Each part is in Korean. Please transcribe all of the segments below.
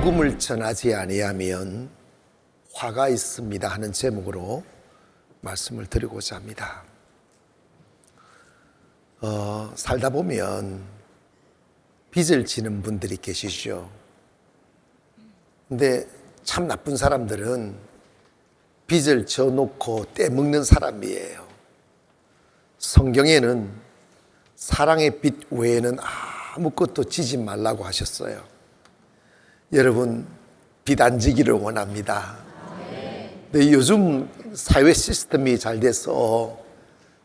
복음을 전하지 아니하면 화가 있습니다 하는 제목으로 말씀을 드리고자 합니다. 살다 보면 빚을 지는 분들이 계시죠. 근데 참 나쁜 사람들은 빚을 져놓고 떼먹는 사람이에요. 성경에는 사랑의 빚 외에는 아무것도 지지 말라고 하셨어요. 여러분, 빚 안 지기를 원합니다. 근데 요즘 사회 시스템이 잘 돼서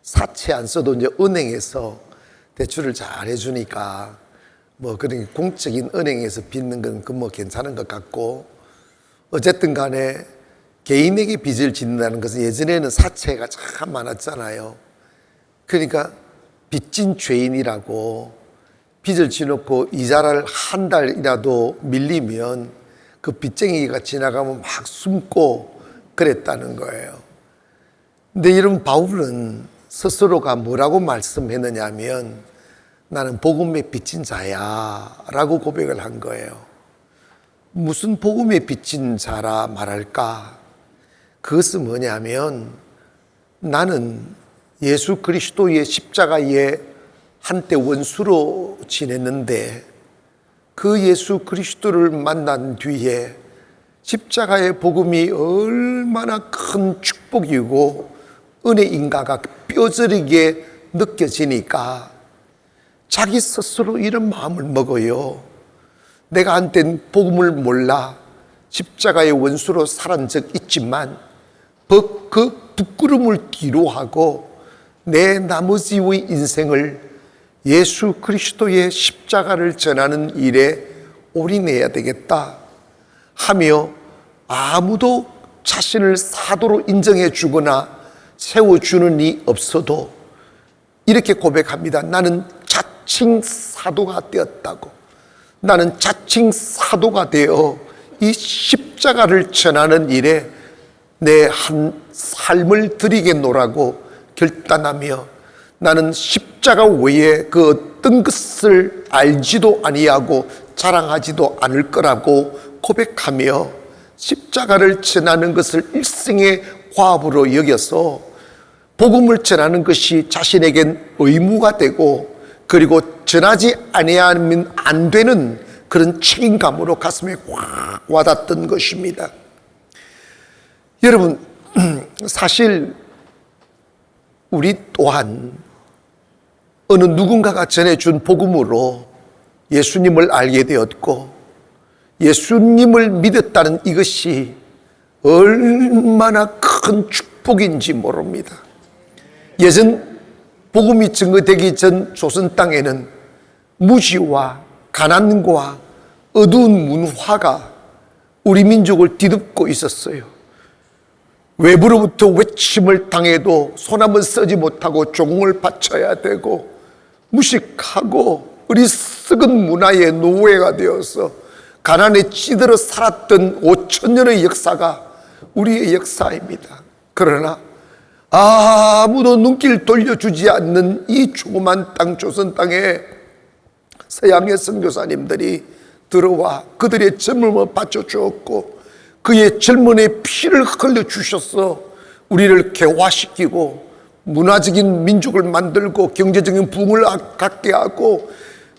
사채 안 써도 이제 은행에서 대출을 잘 해주니까 그런 공적인 은행에서 빚는 건 괜찮은 것 같고, 어쨌든 간에 개인에게 빚을 짓는다는 것은 예전에는 사채가 참 많았잖아요. 그러니까 빚진 죄인이라고 빚을 지놓고 이자를 한 달이라도 밀리면 그 빚쟁이가 지나가면 막 숨고 그랬다는 거예요. 근데 여러분, 바울은 스스로가 뭐라고 말씀했느냐 하면 나는 복음에 빚진 자야 라고 고백을 한 거예요. 무슨 복음에 빚진 자라 말할까? 그것은 뭐냐면 나는 예수 그리스도의 십자가에 한때 원수로 지냈는데 그 예수 그리스도를 만난 뒤에 십자가의 복음이 얼마나 큰 축복이고 은혜인가가 뼈저리게 느껴지니까 자기 스스로 이런 마음을 먹어요. 내가 한땐 복음을 몰라 십자가의 원수로 살은 적 있지만 그 부끄러움을 뒤로하고 내 나머지의 인생을 예수 그리스도의 십자가를 전하는 일에 올인해야 되겠다 하며 아무도 자신을 사도로 인정해 주거나 세워주는 이 없어도 이렇게 고백합니다. 나는 자칭 사도가 되었다고. 나는 자칭 사도가 되어 이 십자가를 전하는 일에 내 한 삶을 드리겠노라고 결단하며 나는 십자가 외에 그 어떤 것을 알지도 아니하고 자랑하지도 않을 거라고 고백하며 십자가를 전하는 것을 일생의 과업으로 여겨서 복음을 전하는 것이 자신에겐 의무가 되고 그리고 전하지 아니하면 안 되는 그런 책임감으로 가슴에 확 와닿던 것입니다. 여러분, 사실 우리 또한 어느 누군가가 전해준 복음으로 예수님을 알게 되었고 예수님을 믿었다는 이것이 얼마나 큰 축복인지 모릅니다. 예전 복음이 증거되기 전 조선 땅에는 무지와 가난과 어두운 문화가 우리 민족을 뒤덮고 있었어요. 외부로부터 외침을 당해도 소나무 쓰지 못하고 조공을 바쳐야 되고 무식하고 어리석은 문화의 노예가 되어서 가난에 찌들어 살았던 5,000년의 역사가 우리의 역사입니다. 그러나 아무도 눈길 돌려주지 않는 이 조그만 땅 조선 땅에 서양의 선교사님들이 들어와 그들의 젊음을 바쳐주었고 그의 젊은의 피를 흘려주셔서 우리를 개화시키고 문화적인 민족을 만들고 경제적인 부흥을 갖게 하고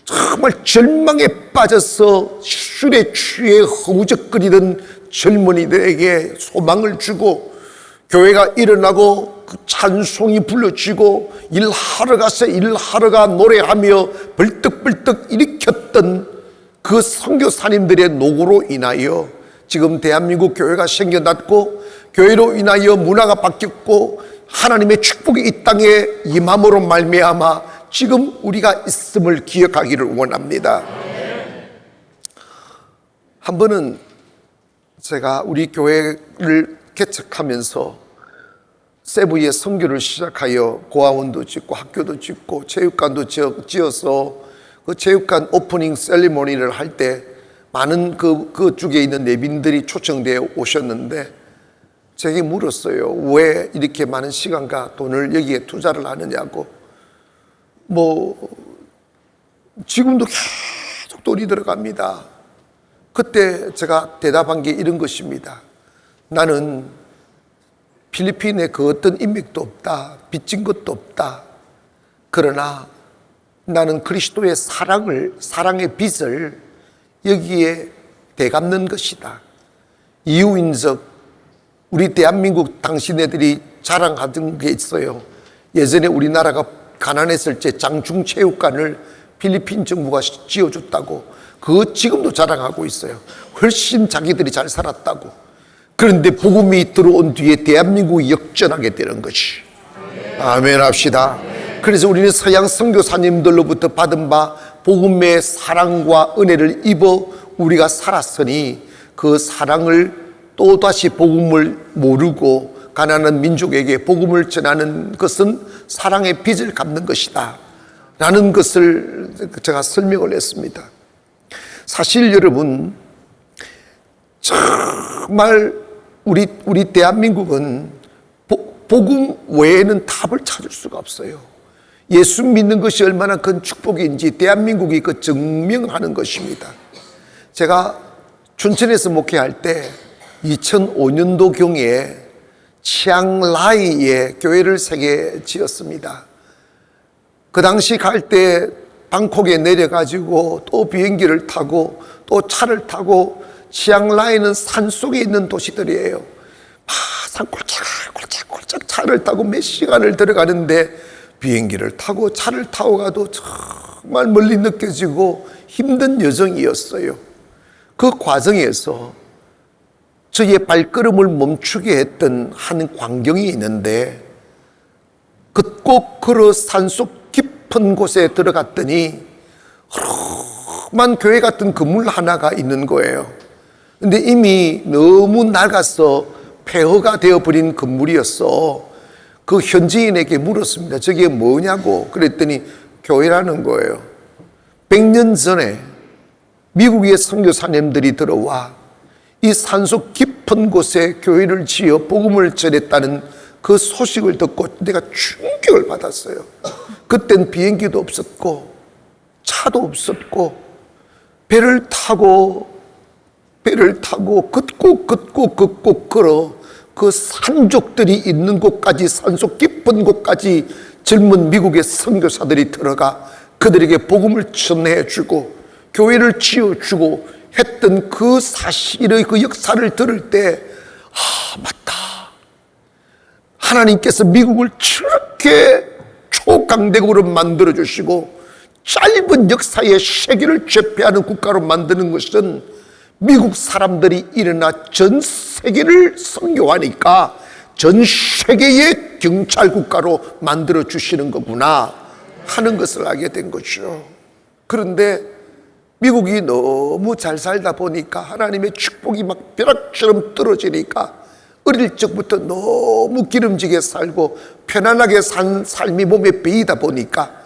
정말 절망에 빠져서 술에 취해 허우적거리던 젊은이들에게 소망을 주고 교회가 일어나고 그 찬송이 불러지고 일하러 가서 일하러가 노래하며 벌떡벌떡 일으켰던 그 선교사님들의 노고로 인하여 지금 대한민국 교회가 생겨났고 교회로 인하여 문화가 바뀌었고 하나님의 축복이 이 땅에 임함으로 말미암아 지금 우리가 있음을 기억하기를 원합니다. 한 번은 제가 우리 교회를 개척하면서 세부에 선교를 시작하여 고아원도 짓고 학교도 짓고 체육관도 지어서 그 체육관 오프닝 셀리모니를 할 때 많은 그 쪽에 있는 내빈들이 초청되어 오셨는데 제게 물었어요. 왜 이렇게 많은 시간과 돈을 여기에 투자를 하느냐고. 지금도 계속 돈이 들어갑니다. 그때 제가 대답한 게 이런 것입니다. 나는 필리핀에 그 어떤 인맥도 없다, 빚진 것도 없다. 그러나 나는 그리스도의 사랑의 빚을 여기에 되갚는 것이다. 이유인적 우리 대한민국 당신네들이 자랑하던 게 있어요. 예전에 우리나라가 가난했을 때 장충체육관을 필리핀 정부가 지어줬다고. 그거 지금도 자랑하고 있어요. 훨씬 자기들이 잘 살았다고. 그런데 복음이 들어온 뒤에 대한민국이 역전하게 되는 것이. 아멘 합시다. 그래서 우리는 서양 선교사님들로부터 받은 바 복음의 사랑과 은혜를 입어 우리가 살았으니 그 사랑을 또다시 복음을 모르고 가난한 민족에게 복음을 전하는 것은 사랑의 빚을 갚는 것이다 라는 것을 제가 설명을 했습니다. 사실 여러분, 정말 우리 대한민국은 복음 외에는 답을 찾을 수가 없어요. 예수 믿는 것이 얼마나 큰 축복인지 대한민국이 그 증명하는 것입니다. 제가 춘천에서 목회할 때 2005년도경에 치앙라이에 교회를 3개 지었습니다. 그 당시 갈 때 방콕에 내려가지고 또 비행기를 타고 또 차를 타고, 치앙라이는 산속에 있는 도시들이에요. 산 꼴짝꼴짝 차를 타고 몇 시간을 들어가는데 비행기를 타고 차를 타고 가도 정말 멀리 느껴지고 힘든 여정이었어요. 그 과정에서 저의 발걸음을 멈추게 했던 한 광경이 있는데, 꼭 걸어 산속 깊은 곳에 들어갔더니 험한 교회 같은 건물 하나가 있는 거예요. 근데 이미 너무 낡아서 폐허가 되어버린 건물이었어. 그 현지인에게 물었습니다. 저게 뭐냐고. 그랬더니 교회라는 거예요. 100년 전에 미국의 선교사님들이 들어와 이 산속 깊은 곳에 교회를 지어 복음을 전했다는 그 소식을 듣고 내가 충격을 받았어요. 그땐 비행기도 없었고 차도 없었고 배를 타고 걷고 걸어 그 산족들이 있는 곳까지, 산속 깊은 곳까지 젊은 미국의 선교사들이 들어가 그들에게 복음을 전해주고 교회를 지어주고 했던 그 사실의 그 역사를 들을 때, 맞다. 하나님께서 미국을 저렇게 초강대국으로 만들어주시고 짧은 역사의 세계를 제패하는 국가로 만드는 것은 미국 사람들이 일어나 전 세계를 선교하니까 전 세계의 경찰 국가로 만들어 주시는 거구나 하는 것을 알게 된 거죠. 그런데 미국이 너무 잘 살다 보니까 하나님의 축복이 막 벼락처럼 떨어지니까 어릴 적부터 너무 기름지게 살고 편안하게 산 삶이 몸에 배이다 보니까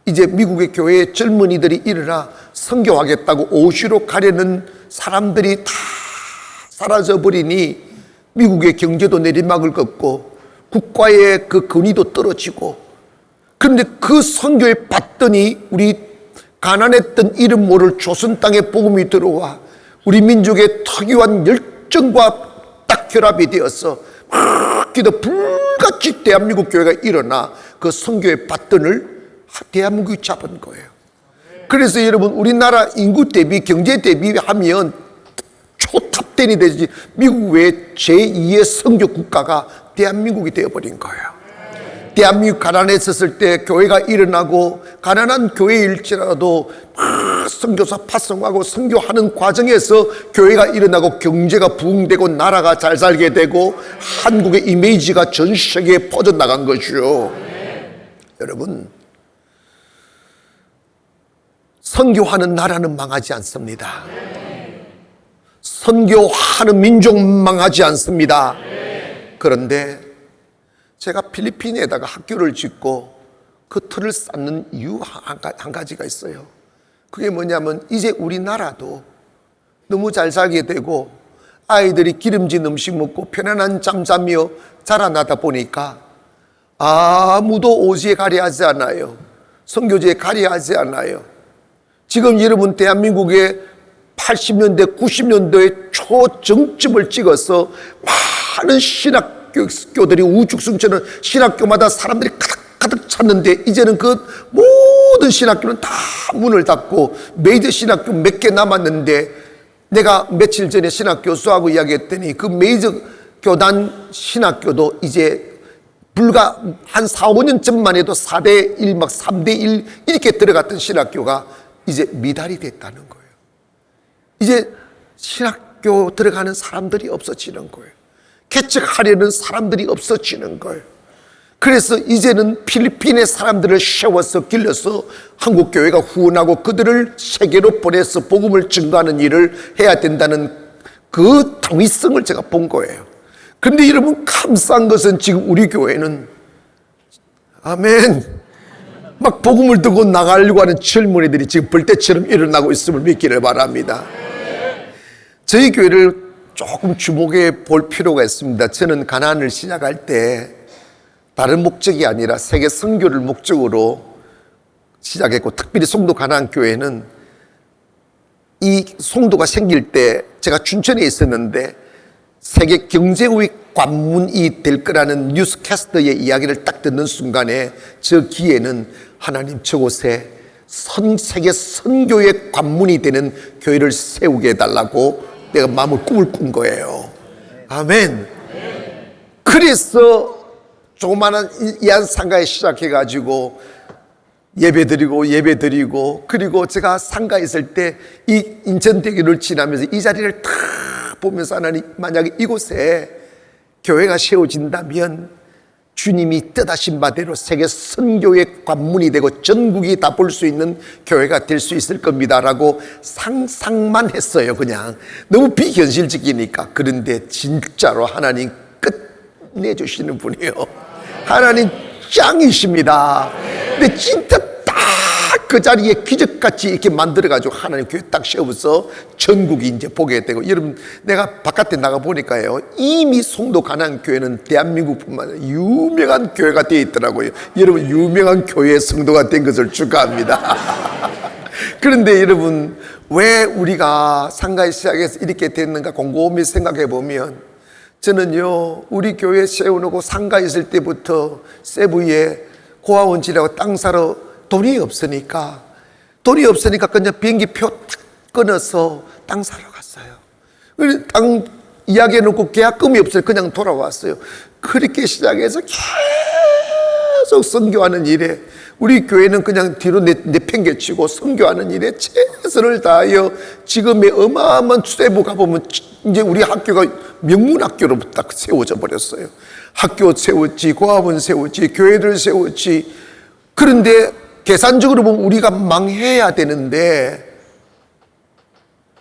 이제 미국의 교회에 젊은이들이 일어나 선교하겠다고 오시로 가려는 사람들이 다 사라져 버리니 미국의 경제도 내리막을 걷고 국가의 그 근위도 떨어지고, 그런데 그 선교에 받더니 우리 가난했던 이름 모를 조선 땅에 복음이 들어와 우리 민족의 특유한 열정과 딱 결합이 되어서 막 기도 불같이 대한민국 교회가 일어나 그 선교의 바톤을 대한민국이 잡은 거예요. 그래서 여러분, 우리나라 인구 대비 경제 대비하면 초탑10이 되지 미국 외 제2의 선교 국가가 대한민국이 되어버린 거예요. 대한민국 가난했었을 때 교회가 일어나고 가난한 교회일지라도 선교사 파송하고 선교하는 과정에서 교회가 일어나고 경제가 부흥되고 나라가 잘 살게 되고 한국의 이미지가 전 세계에 퍼져나간 거죠. 여러분, 선교하는 나라는 망하지 않습니다. 선교하는 민족 망하지 않습니다. 그런데 제가 필리핀에다가 학교를 짓고 그 틀을 쌓는 이유 한 가지가 있어요. 그게 뭐냐면 이제 우리나라도 너무 잘 살게 되고 아이들이 기름진 음식 먹고 편안한 잠 자며 자라나다 보니까 아무도 오지에 가려하지 않아요. 선교지에 가려하지 않아요. 지금 여러분 대한민국에 80년대, 90년대에 초정점을 찍어서 많은 신학교들이 우죽순처럼 신학교마다 사람들이 가득 찼는데, 이제는 그 모든 신학교는 다 문을 닫고 메이저 신학교 몇 개 남았는데, 내가 며칠 전에 신학 교수하고 이야기했더니 그 메이저 교단 신학교도 이제 불과 한 4, 5년 전만 해도 4대 1, 막 3대 1 이렇게 들어갔던 신학교가 이제 미달이 됐다는 거예요. 이제 신학교 들어가는 사람들이 없어지는 거예요. 개척하려는 사람들이 없어지는 거예요. 그래서 이제는 필리핀의 사람들을 세워서 길러서 한국교회가 후원하고 그들을 세계로 보내서 복음을 증거하는 일을 해야 된다는 그 당위성을 제가 본 거예요. 그런데 여러분, 감사한 것은 지금 우리 교회는 아멘, 막 복음을 듣고 나가려고 하는 젊은이들이 지금 벌떼처럼 일어나고 있음을 믿기를 바랍니다. 저희 교회를 조금 주목해 볼 필요가 있습니다. 저는 가나안을 시작할 때 다른 목적이 아니라 세계 선교를 목적으로 시작했고, 특별히 송도 가나안 교회는 이 송도가 생길 때 제가 춘천에 있었는데 세계 경제의 관문이 될 거라는 뉴스캐스터의 이야기를 딱 듣는 순간에 저 귀에는 하나님, 저곳에 세계 선교의 관문이 되는 교회를 세우게 해달라고 내가 마음을 꿈을 꾼 거예요. 아멘. 그래서 조그마한 이한 상가에 시작해가지고 예배드리고, 그리고 제가 상가에 있을 때 이 인천대교를 지나면서 이 자리를 탁 보면서, 하나님, 만약에 이곳에 교회가 세워진다면 주님이 뜻하신 바대로 세계 선교의 관문이 되고 전국이 다 볼 수 있는 교회가 될 수 있을 겁니다라고 상상만 했어요. 그냥 너무 비현실적이니까. 그런데 진짜로 하나님 끝내주시는 분이에요. 하나님 짱이십니다. 근데 진짜 딱 그 자리에 기적같이 이렇게 만들어가지고 하나님 교회 딱 세워서 전국이 이제 보게 되고, 여러분, 내가 바깥에 나가 보니까요, 이미 송도 가나안 교회는 대한민국뿐만 아니라 유명한 교회가 되어 있더라고요. 여러분, 유명한 교회의 성도가 된 것을 축하합니다. 그런데 여러분, 왜 우리가 상가에 시작해서 이렇게 됐는가 곰곰이 생각해 보면, 저는요, 우리 교회 세워놓고 상가 있을 때부터 세부에 고아원지라고 땅 사러 돈이 없으니까 그냥 비행기표 탁 끊어서 땅 사러 갔어요. 땅 이야기해놓고 계약금이 없어요. 그냥 돌아왔어요. 그렇게 시작해서 계속 선교하는 일에, 우리 교회는 그냥 뒤로 내팽개치고 선교하는 일에 최선을 다하여 지금의 어마어마한 세부 가보면 이제 우리 학교가 명문학교로 딱 세워져 버렸어요. 학교 세웠지, 고아원 세웠지, 교회를 세웠지. 그런데 계산적으로 보면 우리가 망해야 되는데,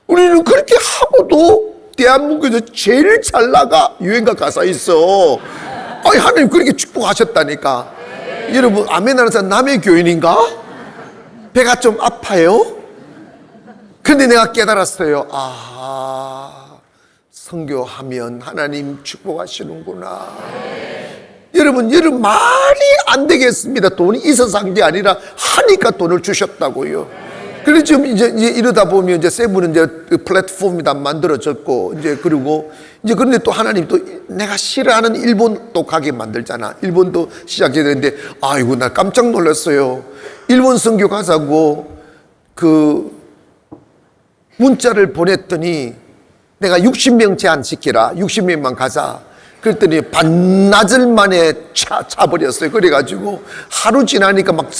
우리는 그렇게 하고도 대한민국에서 제일 잘 나가. 유행가 가사 있어. 아니, 하나님 그렇게 축복하셨다니까. 여러분, 아멘 하는 사람 남의 교인인가? 배가 좀 아파요? 근데 내가 깨달았어요. 선교하면 하나님 축복하시는구나. 여러분 말이 안 되겠습니다. 돈이 있어서 한 게 아니라 하니까 돈을 주셨다고요. 그래서 지금 이제 이러다 보면 이제 세부는 이제 플랫폼이 다 만들어졌고, 이제 그리고 이제 그런데 또 하나님 또 내가 싫어하는 일본 또 가게 만들잖아. 일본도 시작해야 되는데, 아이고, 나 깜짝 놀랐어요. 일본 선교 가자고 그 문자를 보냈더니, 내가 60명 제한시키라, 60명만 가자. 그랬더니 반나절 만에 차버렸어요. 그래가지고 하루 지나니까 막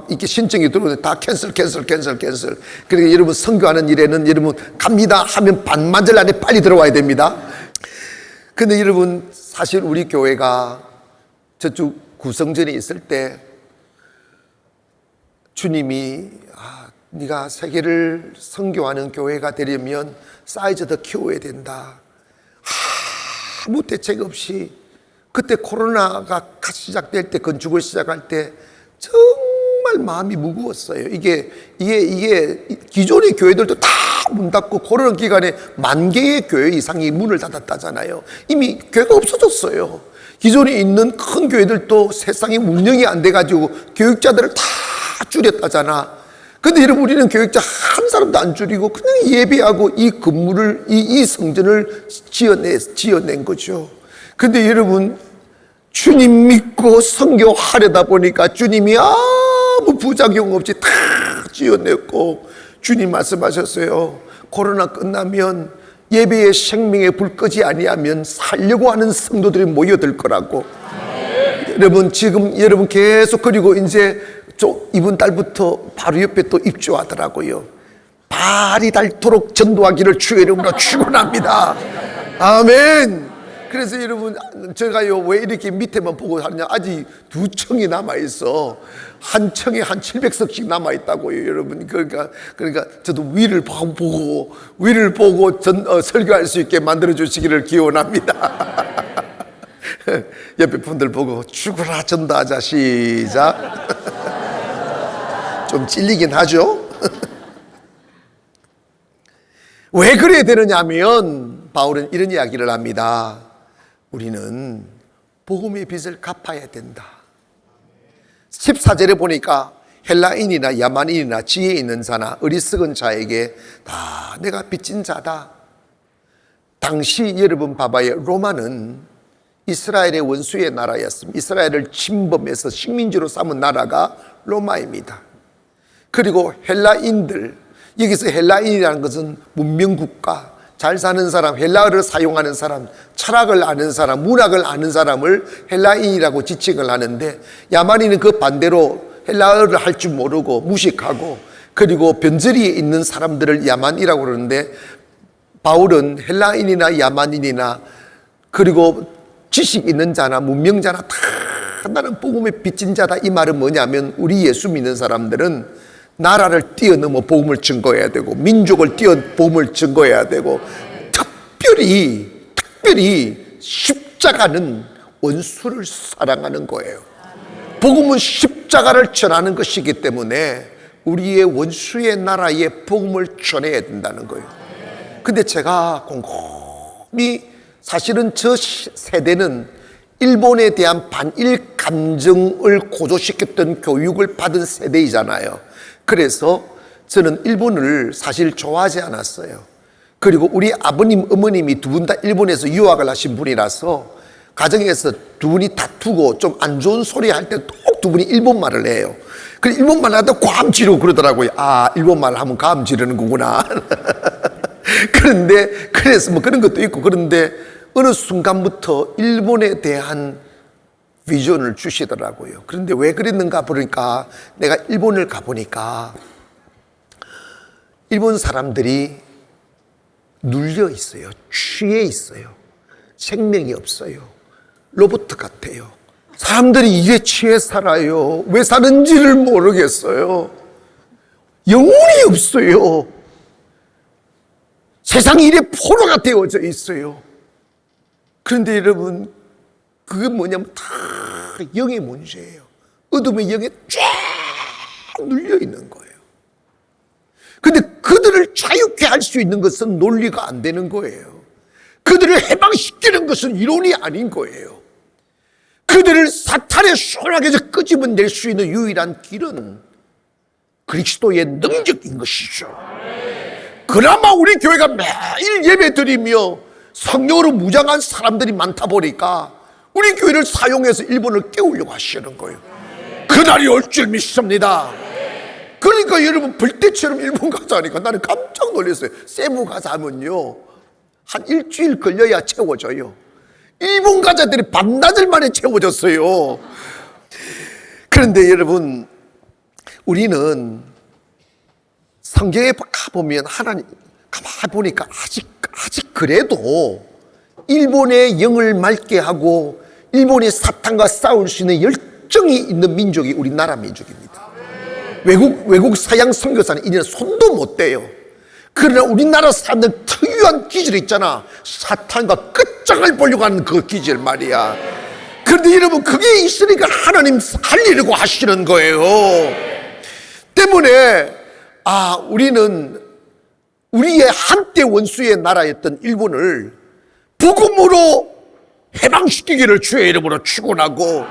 이렇게 신청이 들어오는데 다 캔슬. 그러니까 여러분, 선교하는 일에는 여러분 갑니다 하면 반나절 안에 빨리 들어와야 됩니다. 근데 여러분, 사실 우리 교회가 저쪽 구성전에 있을 때 주님이 네가 세계를 선교하는 교회가 되려면 사이즈 더 키워야 된다. 아무 대책 없이, 그때 코로나가 시작될 때, 건축을 시작할 때 정말 마음이 무거웠어요. 이게 기존의 교회들도 다 문 닫고 코로나 기간에 10,000개의 교회 이상이 문을 닫았다잖아요. 이미 교회가 없어졌어요. 기존에 있는 큰 교회들도 세상이 운영이 안 돼가지고 교육자들을 다 줄였다잖아. 근데 여러분, 우리는 교육자 한 사람도 안 줄이고 그냥 예배하고 이 건물을, 이 성전을 지어낸 거죠. 근데 여러분, 주님 믿고 선교하려다 보니까 주님이 아무 부작용 없이 다 지어냈고, 주님 말씀하셨어요. 코로나 끝나면 예배의 생명의 불 끄지 아니하면 살려고 하는 성도들이 모여들 거라고. 여러분, 지금 여러분 계속, 그리고 이제 이번 달부터 바로 옆에 또 입주하더라고요. 발이 닳도록 전도하기를 주의 이름으로 축원합니다. 아멘. 그래서 여러분, 제가요 왜 이렇게 밑에만 보고 하느냐, 아직 2층이 남아있어. 한 층에 한 700석씩 남아있다고요, 여러분. 그러니까 저도 위를 보고 설교할 수 있게 만들어 주시기를 기원합니다. 옆에 분들 보고 죽어라 전도하자. 시작. 좀 찔리긴 하죠. 왜 그래야 되느냐 하면 바울은 이런 이야기를 합니다. 우리는 복음의 빚을 갚아야 된다. 14절에 보니까 헬라인이나 야만인이나 지혜 있는 자나 어리석은 자에게 다 내가 빚진 자다. 당시 여러분 봐봐요. 로마는 이스라엘의 원수의 나라였습니다. 이스라엘을 침범해서 식민지로 삼은 나라가 로마입니다. 그리고 헬라인들, 여기서 헬라인이라는 것은 문명국가, 잘 사는 사람, 헬라어를 사용하는 사람, 철학을 아는 사람, 문학을 아는 사람을 헬라인이라고 지칭을 하는데, 야만인은 그 반대로 헬라어를 할 줄 모르고 무식하고, 그리고 변절이 있는 사람들을 야만이라고 그러는데, 바울은 헬라인이나 야만인이나 그리고 지식 있는 자나 문명자나 다 나는 복음의 빚진 자다. 이 말은 뭐냐면, 우리 예수 믿는 사람들은 나라를 뛰어넘어 복음을 증거해야 되고, 민족을 복음을 증거해야 되고, 특별히 십자가는 원수를 사랑하는 거예요. 복음은 십자가를 전하는 것이기 때문에 우리의 원수의 나라에 복음을 전해야 된다는 거예요. 근데 제가 곰곰이, 사실은 저 세대는 일본에 대한 반일 감정을 고조시켰던 교육을 받은 세대이잖아요. 그래서 저는 일본을 사실 좋아하지 않았어요. 그리고 우리 아버님, 어머님이 두 분 다 일본에서 유학을 하신 분이라서 가정에서 두 분이 다투고 좀 안 좋은 소리 할 때 꼭 두 분이 일본말을 해요. 그래, 일본말 하다 괌 지르고 그러더라고요. 아, 일본말 하면 괌 지르는 거구나. 그런데, 그래서 뭐 그런 것도 있고, 그런데 어느 순간부터 일본에 대한 비전을 주시더라고요. 그런데 왜 그랬는가 보니까, 내가 일본을 가보니까 일본 사람들이 눌려 있어요. 취해 있어요. 생명이 없어요. 로봇 같아요. 사람들이 이래 취해 살아요. 왜 사는지를 모르겠어요. 영혼이 없어요. 세상이 이래 포로가 되어져 있어요. 그런데 여러분, 그게 뭐냐면 다 영의 문제예요. 어둠의 영에 쫙 눌려 있는 거예요. 근데 그들을 자유케 할 수 있는 것은 논리가 안 되는 거예요. 그들을 해방시키는 것은 이론이 아닌 거예요. 그들을 사탄의 손아귀에서 끄집어낼 수 있는 유일한 길은 그리스도의 능력인 것이죠. 그나마 우리 교회가 매일 예배 드리며 성령으로 무장한 사람들이 많다 보니까 우리 교회를 사용해서 일본을 깨우려고 하시는 거예요. 그날이 올 줄 믿습니다. 그러니까 여러분, 불때처럼 일본 가자 하니까 나는 깜짝 놀랐어요. 세부 가자 하면요, 한 일주일 걸려야 채워져요. 일본 가자들이 반나절 만에 채워졌어요. 그런데 여러분, 우리는 성경에 가보면 하나님, 가만히 보니까 아직 그래도 일본의 영을 맑게 하고 일본이 사탄과 싸울 수 있는 열정이 있는 민족이 우리나라 민족입니다. 외국 서양 선교사는 이제는 손도 못 대요. 그러나 우리나라 사람들 특유한 기질이 있잖아. 사탄과 끝장을 보려고 하는 그 기질 말이야. 그런데 여러분, 그게 있으니까 하나님 살리려고 하시는 거예요. 때문에 우리는 우리의 한때 원수의 나라였던 일본을 복음으로 해방시키기를 주의 이름으로 축원하고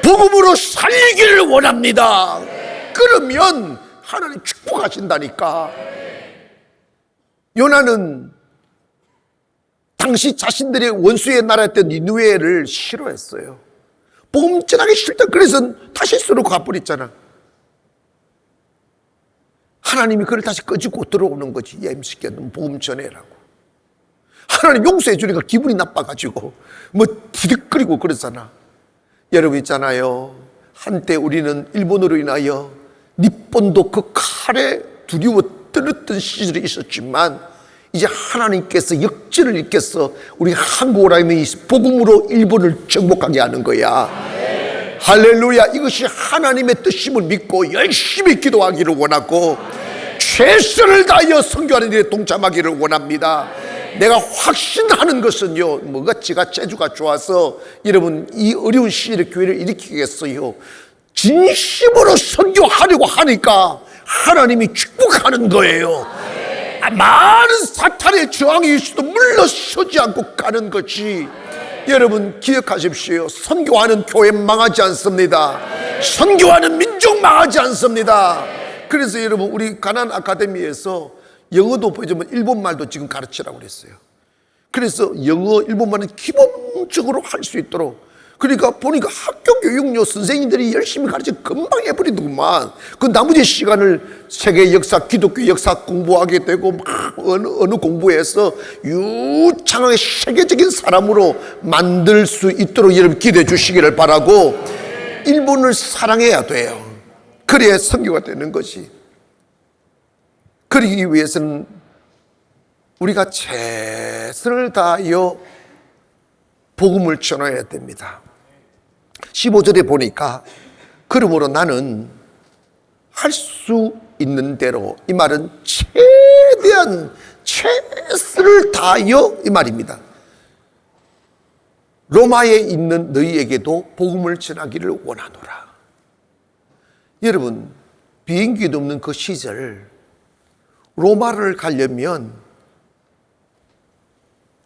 복음으로 살리기를 원합니다. 그러면 하나님 축복하신다니까. 요나는 당시 자신들의 원수의 나라였던 니느웨를 싫어했어요. 복음 전하기 싫다. 그래서 타시스로 가버렸잖아. 하나님이 그를 다시 끄집고 들어오는 거지. 야, 임시기야, 너 복음 전해라고. 하나님 용서해 주니까 기분이 나빠가지고 뭐 부득거리고 그러잖아. 여러분 있잖아요, 한때 우리는 일본으로 인하여 니폰도 그 칼에 두려워 떨었던 시절이 있었지만, 이제 하나님께서 역전을 일으켜서 우리 한국을 하면 복음으로 일본을 정복하게 하는 거야. 할렐루야. 이것이 하나님의 뜻임을 믿고 열심히 기도하기를 원하고 최선을 다하여 선교하는 일에 동참하기를 원합니다. 내가 확신하는 것은요, 뭐가 지가 재주가 좋아서 여러분 이 어려운 시절에 교회를 일으키겠어요. 진심으로 선교하려고 하니까 하나님이 축복하는 거예요. 많은 사탄의 저항이 있어도 물러서지 않고 가는 것이, 여러분 기억하십시오. 선교하는 교회 망하지 않습니다. 선교하는 민족 망하지 않습니다. 그래서 여러분 우리 가난 아카데미에서 영어도 보여주면 일본말도 지금 가르치라고 그랬어요. 그래서 영어, 일본말은 기본적으로 할 수 있도록. 그러니까 보니까 학교 교육료 선생님들이 열심히 가르치면 금방 해버리더구만. 그 나머지 시간을 세계 역사, 기독교 역사 공부하게 되고 막 어느 공부해서 유창하게 세계적인 사람으로 만들 수 있도록 여러분 기도해 주시기를 바라고, 일본을 사랑해야 돼요. 그래야 선교가 되는 것이. 그러기 위해서는 우리가 최선을 다하여 복음을 전해야 됩니다. 15절에 보니까 그러므로 나는 할 수 있는 대로, 이 말은 최대한 최선을 다하여 이 말입니다. 로마에 있는 너희에게도 복음을 전하기를 원하노라. 여러분 비행기도 없는 그 시절 로마를 가려면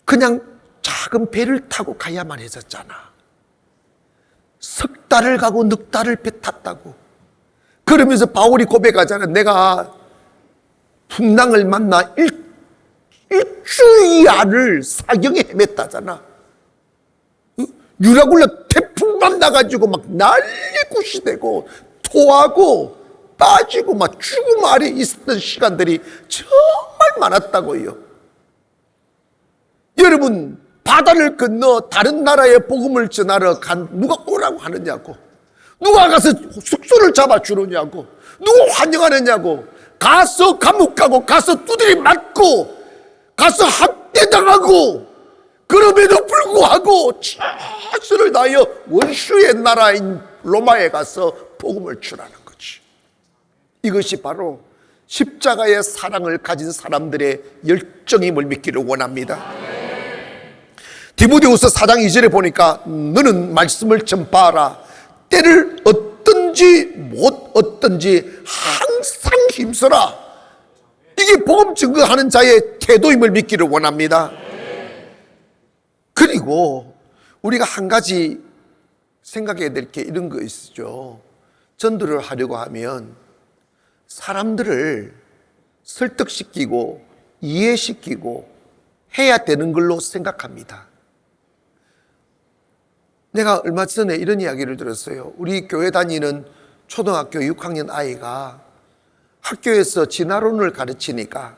그냥 작은 배를 타고 가야만 했었잖아. 석 달을 가고 넉 달을 배 탔다고. 그러면서 바울이 고백하잖아. 내가 풍랑을 만나 일주일을 사경에 헤맸다잖아. 유라굴라 태풍 만나가지고 막 난리굿이 되고 토하고 빠지고 막 죽음 아래 있었던 시간들이 정말 많았다고요. 여러분 바다를 건너 다른 나라에 복음을 전하러 간 누가 오라고 하느냐고, 누가 가서 숙소를 잡아주느냐고, 누가 환영하느냐고. 가서 감옥 가고 가서 두드리 맞고 가서 학대당하고, 그럼에도 불구하고 최선을 다하여 원수의 나라인 로마에 가서 복음을 전하는 거지. 이것이 바로 십자가의 사랑을 가진 사람들의 열정임을 믿기를 원합니다. 디모데후서 4장 2절에 보니까 너는 말씀을 전파하라. 때를 얻든지 못 얻든지 항상 힘써라. 이게 복음 증거하는 자의 태도임을 믿기를 원합니다. 그리고 우리가 한 가지 생각해야 될 게 이런 거 있죠. 전도를 하려고 하면 사람들을 설득시키고 이해시키고 해야 되는 걸로 생각합니다. 내가 얼마 전에 이런 이야기를 들었어요. 우리 교회 다니는 초등학교 6학년 아이가 학교에서 진화론을 가르치니까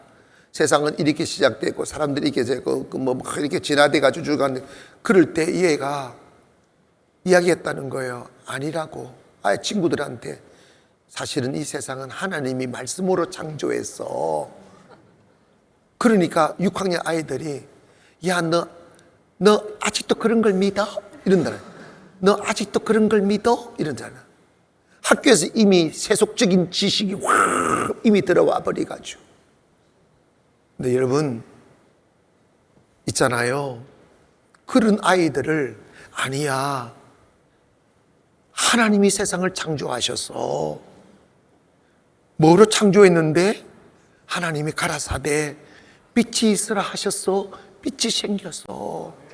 세상은 이렇게 시작되고 사람들이 이렇게 되고 막 이렇게 진화돼 가지고 죽었는데, 그럴 때 이 애가 이야기했다는 거예요. 아니라고. 아예 친구들한테 사실은 이 세상은 하나님이 말씀으로 창조했어. 그러니까 6학년 아이들이 야, 너 아직도 그런 걸 믿어? 이런다. 너 아직도 그런 걸 믿어? 이러잖아. 학교에서 이미 세속적인 지식이 확 이미 들어와 버려가지고. 근데 여러분 있잖아요, 그런 아이들을 아니야, 하나님이 세상을 창조하셔서 뭐로 창조했는데 하나님이 가라사대 빛이 있으라 하셨어. 빛이 생겼어.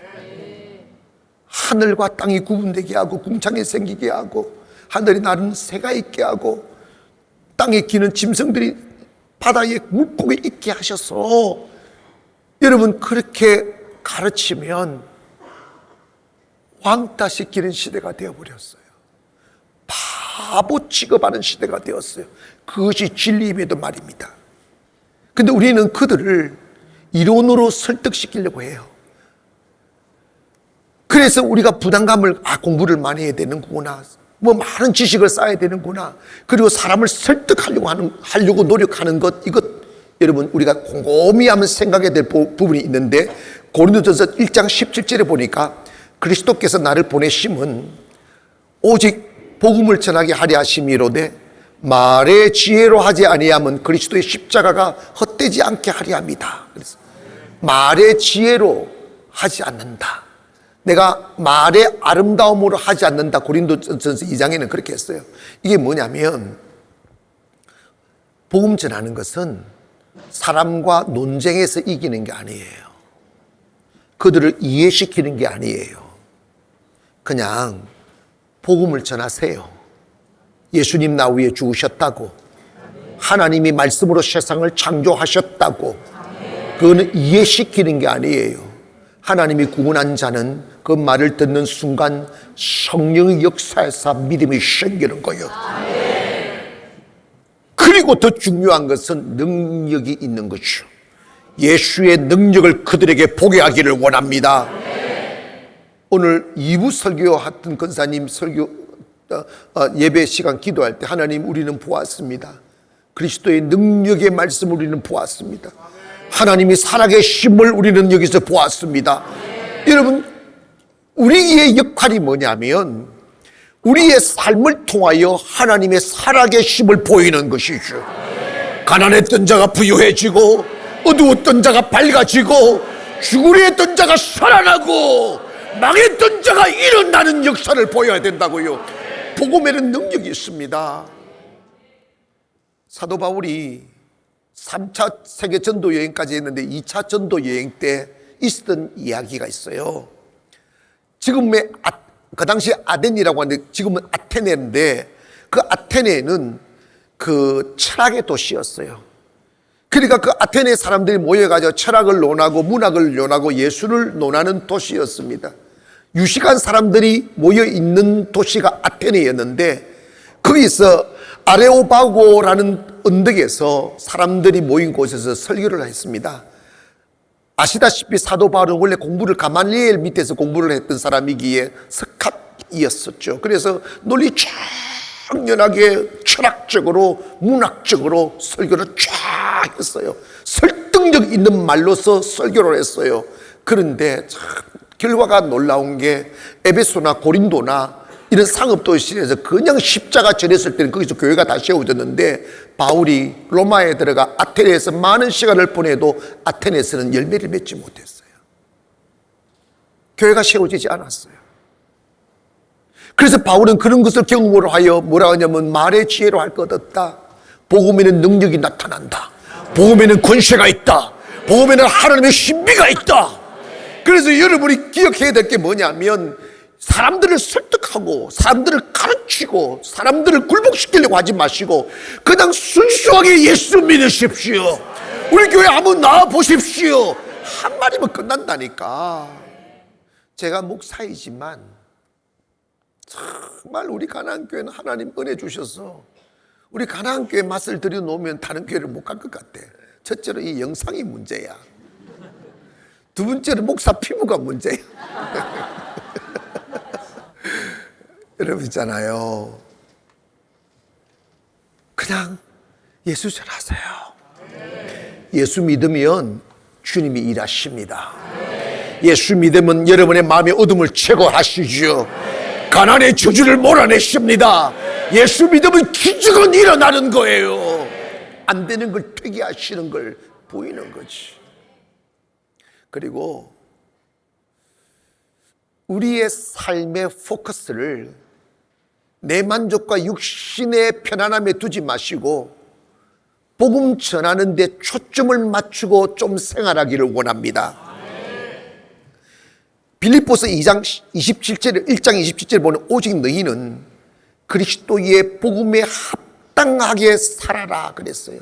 하늘과 땅이 구분되게 하고 궁창이 생기게 하고 하늘이 나는 새가 있게 하고 땅에 기는 짐승들이 바다에 물고기 있게 하셔서 여러분 그렇게 가르치면 왕따시키는 시대가 되어버렸어요. 바보 취급하는 시대가 되었어요. 그것이 진리임에도 말입니다. 근데 우리는 그들을 이론으로 설득시키려고 해요. 그래서 우리가 부담감을 공부를 많이 해야 되는구나, 많은 지식을 쌓아야 되는구나, 그리고 사람을 설득하려고 노력하는 것, 이것 여러분 우리가 곰곰이 하면 생각해야 될 부분이 있는데, 고린도전서 1장 17절에 보니까 그리스도께서 나를 보내심은 오직 복음을 전하게 하려 하심이로되 말의 지혜로 하지 아니하면 그리스도의 십자가가 헛되지 않게 하려 합니다. 그래서 말의 지혜로 하지 않는다, 내가 말의 아름다움으로 하지 않는다. 고린도전서 2장에는 그렇게 했어요. 이게 뭐냐면 복음 전하는 것은 사람과 논쟁에서 이기는 게 아니에요. 그들을 이해시키는 게 아니에요. 그냥 복음을 전하세요. 예수님 나 위에 죽으셨다고, 하나님이 말씀으로 세상을 창조하셨다고, 그거는 이해시키는 게 아니에요. 하나님이 구원한 자는 그 말을 듣는 순간 성령의 역사에서 믿음이 생기는 거예요. 그리고 더 중요한 것은 능력이 있는 거죠. 예수의 능력을 그들에게 보게 하기를 원합니다. 오늘 2부 설교했던 권사님 예배 시간 기도할 때 하나님 우리는 보았습니다. 그리스도의 능력의 말씀을 우리는 보았습니다. 하나님이 살아계심을 우리는 여기서 보았습니다. 여러분 우리의 역할이 뭐냐면 우리의 삶을 통하여 하나님의 살아계심을 보이는 것이죠. 가난했던 자가 부유해지고 어두웠던 자가 밝아지고 죽으려 했던 자가 살아나고 망했던 자가 일어나는 역사를 보여야 된다고요. 복음에는 능력이 있습니다. 사도 바울이 3차 세계 전도 여행까지 했는데 2차 전도 여행 때 있었던 이야기가 있어요. 지금의 그 당시 아덴이라고 하는데 지금은 아테네인데, 그 아테네는 그 철학의 도시였어요. 그러니까 그 아테네 사람들이 모여가지고 철학을 논하고 문학을 논하고 예술을 논하는 도시였습니다. 유식한 사람들이 모여있는 도시가 아테네였는데, 거기서 아레오바고라는 언덕에서 사람들이 모인 곳에서 설교를 했습니다. 아시다시피 사도 바울은 원래 공부를 가말리엘 밑에서 공부를 했던 사람이기에 석학이었었죠. 그래서 논리 청연하게 철학적으로 문학적으로 설교를 쫙 했어요. 설득력 있는 말로서 설교를 했어요. 그런데 참 결과가 놀라운 게 에베소나 고린도나 이런 상업도시에서 그냥 십자가 전했을 때는 거기서 교회가 다 세워졌는데, 바울이 로마에 들어가 아테네에서 많은 시간을 보내도 아테네에서는 열매를 맺지 못했어요. 교회가 세워지지 않았어요. 그래서 바울은 그런 것을 경험으로 하여 뭐라 하냐면 말의 지혜로 할 것 없다, 복음에는 능력이 나타난다, 복음에는 권세가 있다, 복음에는 하나님의 신비가 있다. 그래서 여러분이 기억해야 될 게 뭐냐면 사람들을 설득하고 사람들을 가르치고 사람들을 굴복시키려고 하지 마시고 그냥 순수하게 예수 믿으십시오. 우리 교회 한번 나와 보십시오. 한 마디면 끝난다니까. 제가 목사이지만 정말 우리 가나안교회는 하나님 은혜 주셔서 우리 가나안교회 맛을 들여놓으면 다른 교회를 못 갈 것 같아. 첫째로 이 영상이 문제야. 두 번째로 목사 피부가 문제야. 여러분 있잖아요, 그냥 예수 전하세요. 예수 믿으면 주님이 일하십니다. 예수 믿으면 여러분의 마음의 어둠을 제거하시죠. 가난의 저주를 몰아내십니다. 예수 믿으면 기적은 일어나는 거예요. 안 되는 걸 되게 하시는 걸 보이는 거지. 그리고 우리의 삶의 포커스를 내 만족과 육신의 편안함에 두지 마시고 복음 전하는 데 초점을 맞추고 좀 생활하기를 원합니다. 빌립보서 2장 27절, 1장 27절 보면 오직 너희는 그리스도의 복음에 마땅하게 살아라 그랬어요.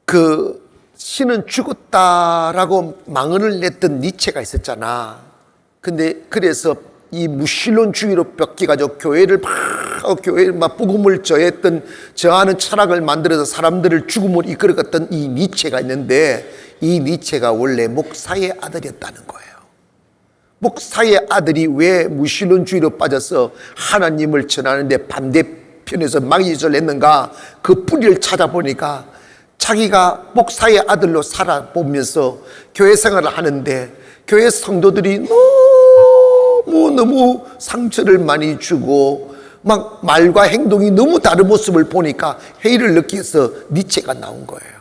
그 신은 죽었다라고 망언을 냈던 니체가 있었잖아. 근데 그래서 이 무신론주의로 뺏겨가지고 교회를 막 복음을 저하는 철학을 만들어서 사람들을 죽음으로 이끌어갔던 이 니체가 있는데, 이 니체가 원래 목사의 아들이었다는 거예요. 목사의 아들이 왜 무신론주의로 빠져서 하나님을 전하는데 반대편에서 망의를 했는가? 그 뿌리를 찾아보니까 자기가 목사의 아들로 살아보면서 교회 생활을 하는데 교회 성도들이 너무 상처를 많이 주고 막 말과 행동이 너무 다른 모습을 보니까 회의를 느껴서 니체가 나온 거예요.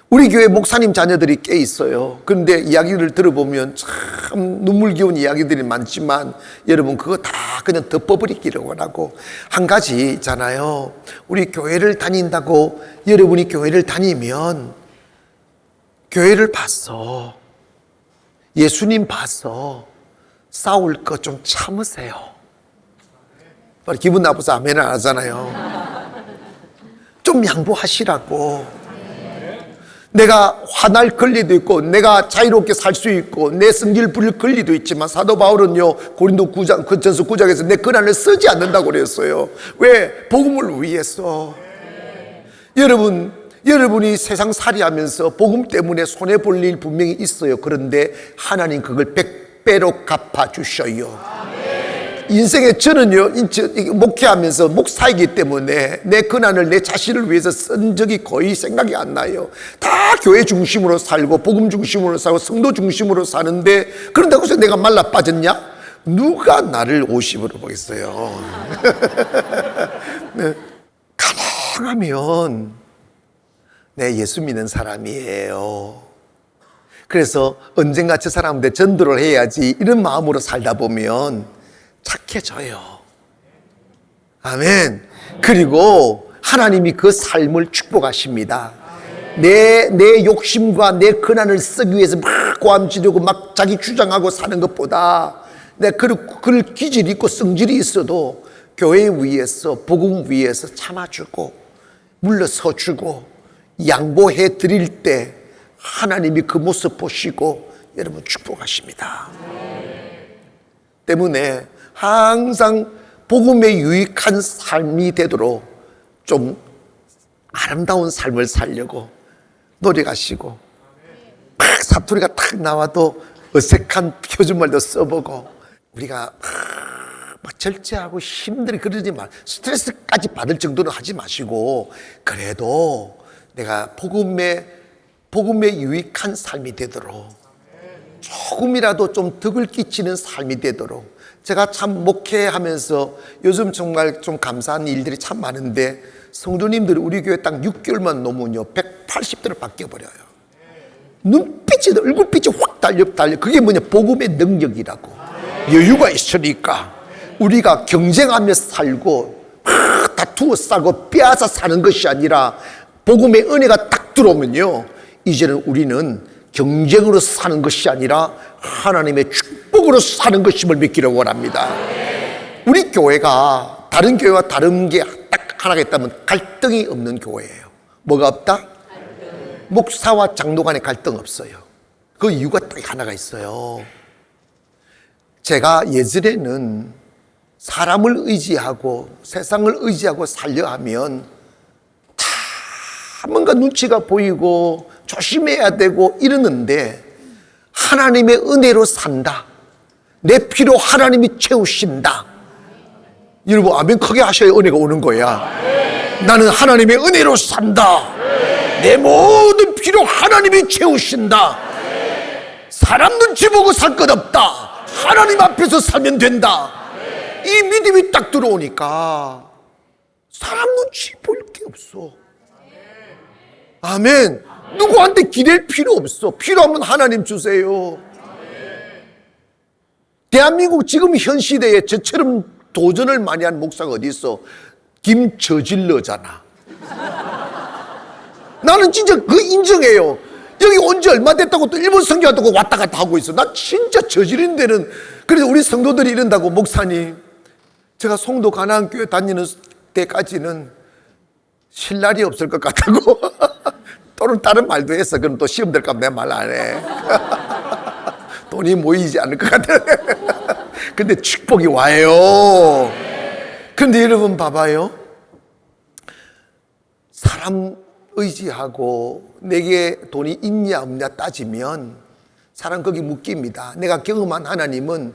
우리 교회 목사님 자녀들이 꽤 있어요. 그런데 이야기를 들어보면 참 눈물겨운 이야기들이 많지만 여러분 그거 다 그냥 덮어버리기로 하고, 한 가지 있잖아요. 우리 교회를 다닌다고 여러분이 교회를 다니면 교회를 봤어, 예수님 봤어, 싸울 거 좀 참으세요. 기분 나빠서 아멘 안 하잖아요. 좀 양보하시라고. 내가 화날 권리도 있고 내가 자유롭게 살 수 있고 내 성질 부릴 권리도 있지만 사도 바울은요 고린도 9장 그 전서 9장에서 내 권한을 쓰지 않는다고 그랬어요. 왜? 복음을 위해서. 여러분이 세상 살이하면서 복음 때문에 손해볼 일 분명히 있어요. 그런데 하나님 그걸 100배로 갚아주셔요. 인생에 저는요 목회하면서 목사이기 때문에 내 권한을 내 자신을 위해서 쓴 적이 거의 생각이 안 나요. 다 교회 중심으로 살고 복음 중심으로 살고 성도 중심으로 사는데, 그런다고 해서 내가 말라 빠졌냐? 누가 나를 50으로 보겠어요. 가능하면 내 예수 믿는 사람이에요. 그래서 언젠가 저 사람한테 전도를 해야지 이런 마음으로 살다 보면 착해져요. 아멘. 그리고 하나님이 그 삶을 축복하십니다. 내 욕심과 내 권한을 쓰기 위해서 막 고함 지르고 막 자기 주장하고 사는 것보다 내 그럴 기질이 있고 성질이 있어도 교회 위에서 복음 위에서 참아주고 물러서주고 양보해 드릴 때 하나님이 그 모습 보시고 여러분 축복하십니다. 때문에 항상 복음에 유익한 삶이 되도록 좀 아름다운 삶을 살려고 노력하시고, 막 사투리가 탁 나와도 어색한 표준말도 써보고, 우리가 막 절제하고 힘들게 그러지 마, 스트레스까지 받을 정도는 하지 마시고, 그래도 내가 복음에 유익한 삶이 되도록 조금이라도 좀 덕을 끼치는 삶이 되도록. 제가 참 목회하면서 요즘 정말 좀 감사한 일들이 참 많은데, 성도님들이 우리 교회 딱 6개월만 넘으면요 180도로 바뀌어버려요. 눈빛이, 얼굴빛이 확 달려. 그게 뭐냐? 복음의 능력이라고. 여유가 있으니까 우리가 경쟁하며 살고 다투어 싸고 빼앗아 사는 것이 아니라 복음의 은혜가 딱 들어오면요 이제는 우리는 경쟁으로 사는 것이 아니라 하나님의 축복으로 사는 것임을 믿기를 원합니다. 우리 교회가 다른 교회와 다른 게 딱 하나가 있다면 갈등이 없는 교회예요. 뭐가 없다? 목사와 장로 간에 갈등 없어요. 그 이유가 딱 하나가 있어요. 제가 예전에는 사람을 의지하고 세상을 의지하고 살려 하면 다 뭔가 눈치가 보이고 조심해야 되고 이러는데, 하나님의 은혜로 산다. 내 피로 하나님이 채우신다. 여러분 아멘 크게 하셔야 은혜가 오는 거야. 나는 하나님의 은혜로 산다. 내 모든 피로 하나님이 채우신다. 사람 눈치 보고 살 것 없다. 하나님 앞에서 살면 된다. 이 믿음이 딱 들어오니까 사람 눈치 볼 게 없어. 아멘. 누구한테 기댈 필요 없어. 필요하면 하나님 주세요. 대한민국 지금 현 시대에 저처럼 도전을 많이 한 목사가 어디 있어? 김저질러잖아. 나는 진짜 그 인정해요. 여기 온 지 얼마 됐다고 또 일본 선교한다고 왔다 갔다 하고 있어. 나 진짜 저지른 데는. 그래서 우리 성도들이 이런다고, 목사님 제가 송도 가나안교회 다니는 때까지는 쉴 날이 없을 것 같다고 또는 다른 말도 했어. 그럼 또 시험 될까 봐 내가 말 안 해. 돈이 모이지 않을 것 같아. 근데 축복이 와요. 그런데 여러분 봐봐요. 사람 의지하고 내게 돈이 있냐 없냐 따지면 사람 거기 묶입니다. 내가 경험한 하나님은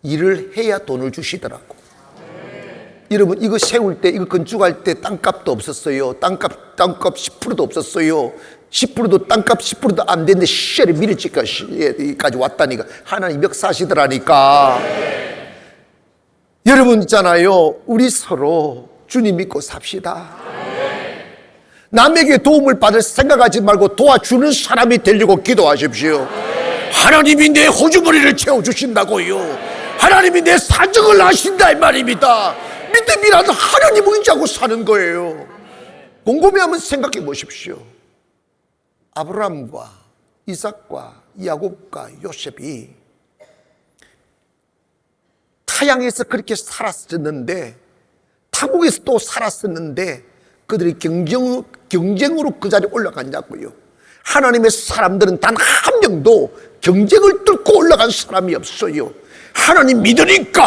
일을 해야 돈을 주시더라고. 여러분 이거 세울 때 이거 건축할 때 땅값도 없었어요. 땅값 10%도 없었어요. 10%도 땅값 10%도 안 됐는데 시절에 미래지까지 왔다니까 하나님 역사하시더라니까. 여러분 있잖아요. 우리 서로 주님 믿고 삽시다. 남에게 도움을 받을 생각하지 말고 도와주는 사람이 되려고 기도하십시오. 하나님이 내 호주머니를 채워주신다고요. 하나님이 내 사정을 아신다 이 말입니다. 믿음이라도 하나님 의지하고 사는 거예요. 곰곰이 한번 생각해 보십시오. 아브라함과 이삭과 야곱과 요셉이 타양에서 그렇게 살았었는데 타국에서 또 살았었는데 그들이 경쟁으로 그 자리에 올라갔냐고요. 하나님의 사람들은 단 한 명도 경쟁을 뚫고 올라간 사람이 없어요. 하나님 믿으니까,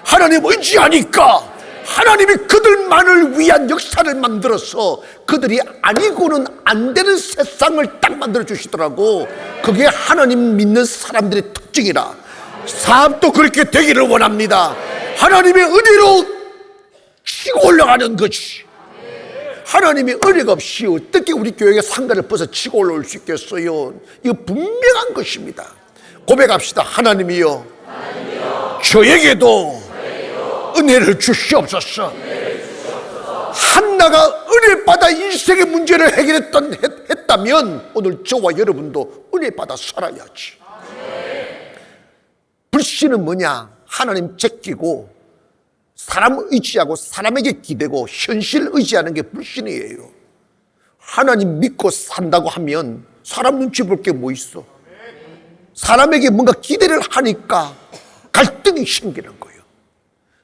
하나님 의지하니까 하나님이 그들만을 위한 역사를 만들어서 그들이 아니고는 안 되는 세상을 딱 만들어 주시더라고. 그게 하나님 믿는 사람들의 특징이라. 사업도 그렇게 되기를 원합니다. 하나님의 은혜로 치고 올라가는 것이. 하나님의 은혜가 없이 어떻게 우리 교회가 상가를 벗어 치고 올라올 수 있겠어요? 이거 분명한 것입니다. 고백합시다. 하나님이여, 저에게도 은혜를 주시옵소서. 한나가 은혜 받아 인생의 문제를 했다면 오늘 저와 여러분도 은혜 받아 살아야지. 불신은 뭐냐? 하나님 제끼고 사람 의지하고 사람에게 기대고 현실 의지하는 게 불신이에요. 하나님 믿고 산다고 하면 사람 눈치 볼 게 뭐 있어? 사람에게 뭔가 기대를 하니까 갈등이 생기는 거예요.